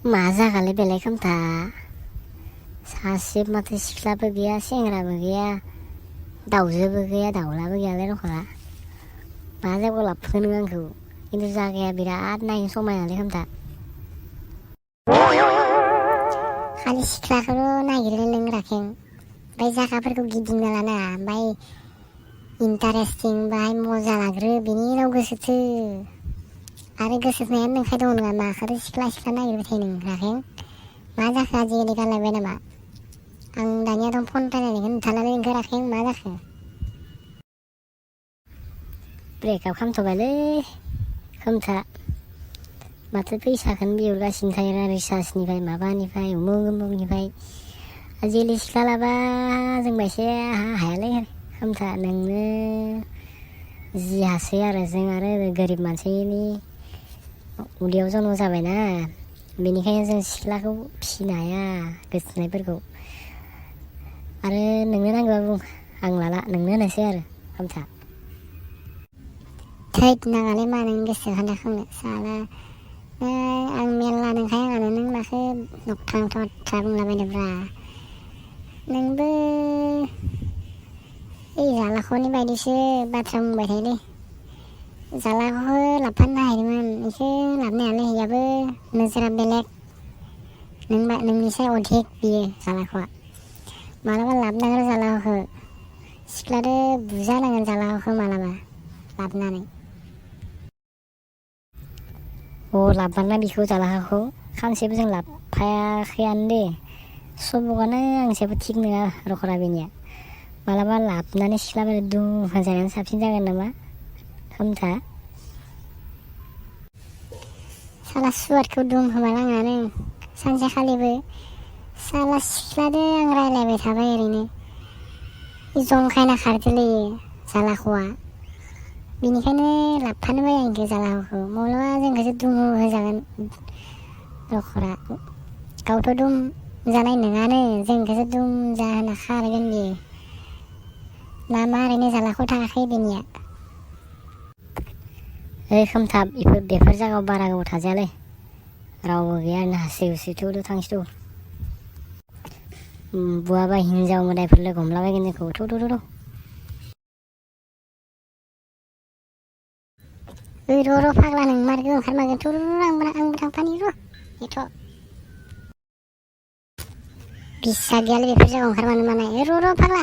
मा जागालै बेलाय खोमथा सासे माथो सिख्लाबो गैया सेंग्राबो गैया दाउजोबो गैया दाउलाबो गैयालै रखला मा जायगायाव लाबोखो नों आंखौ खिन्थु जागाया बिराद नायनो समायनालै खोमथा खालि सिख्लाखौल' नागिरनो नों राखें ओमफ्राय जागाफोरखौ गिदिंना लाना ओमफ्राय इन्टारेस्टिं बाहाय मजा लाग्रो बिनि उनाव गोसोथो आरो गोसोथोनायानो नोंखाय दं नङा माखौथो सिख्ला नागिरबाय थायो नों राखें मा जाखो आजिखालि गारलायबाय नामा आं दानियाथ' फन रायलायनायखौ नुथारनानै नोंखौ राखें मा जाखो ब्रेकआप खालामथ'बायलै खोमथा माथो फैसाखौनो बिहरगासिनो थायो रिसार्जनिफ्राय माबानिफ्राय उमुक उमुकनिफ्राय आजिखालि सिख्ला लाबा जोंबा एसे हायालै खोमथा नोंनो जि हासै आरो जों आरो गोरिब मानसिनि उदैयाव जन्म जाबायना बेनिखायनो जों सिख्लाखौ फिसिनो हाया गोसथोनायफोरखौ आरो नोंनो नांगौबा बुं आं लाला नोंनो होनोसै आरो खोमथा थैद नाङालै मा नों गोसो खान्दा खालामनो साला आं मेरला नोंखाय आंनो नों माखो नख्रां बाथ्रा बुंलाबायनोब्रा नोंबो ओइ जालाख'नि बायदिसो बाथ्रा बुंबाय थायोलै जालाख'खौ लाबोफानो नागिरदोंमोन बेखौ लाबोनो हायालै इयाबो नोजोरा बेलेग नोंनिसाय अधिक बियो जालाख'आ मालाबा लाबोनांगोन जालाख'खौ सिख्लादो बुजानांगोन जालाख'खौ मालाबा लाबोनानै लाबोना बिखौ जालाख'खौ खानसेबो जों लाबोफायाखैयानो दे सबकानो आंनि सायावबो थिग नङा रखरा बेनिया मालाबा लाबोनानै सिख्लाफोर दुम होजानायानो साबसिन जागोन नामा खोमथा साला सुवादखौ दुम होमालाङानो सानसेखालिबो साला सिख्लादो आं रायलायबाय थाबाय ओरैनो जंखायना खारदोलै जालाख'आ बेनिखायनो लाबोफानो बायो आंखौ जालाख'खौ माब्लाबा जोंखौसो दुम होजागोन रखरा गावथ' दुम जानाय नङानो जोंखौसो दुम जाहोना खारगोन बियो नामा ओरैनो जालाख'आव थाङाखै बेनिया खोमथाब बेफोर जायगायाव बारा गोबाव थाजायालै रावबो गैया आरैनो हासै हुसै थौ थांसै बुवाबा हिनजाव मोदायफोर लोगो हमलाबायगोन जोंखौ थौ र' फाग्ला नों मार्ग ओंखारमागोन थौ आंबो थांफानि र' एथ' बिसा गैयालै बेफोर जायगायाव ओंखारमानो मानाय र' फाग्ला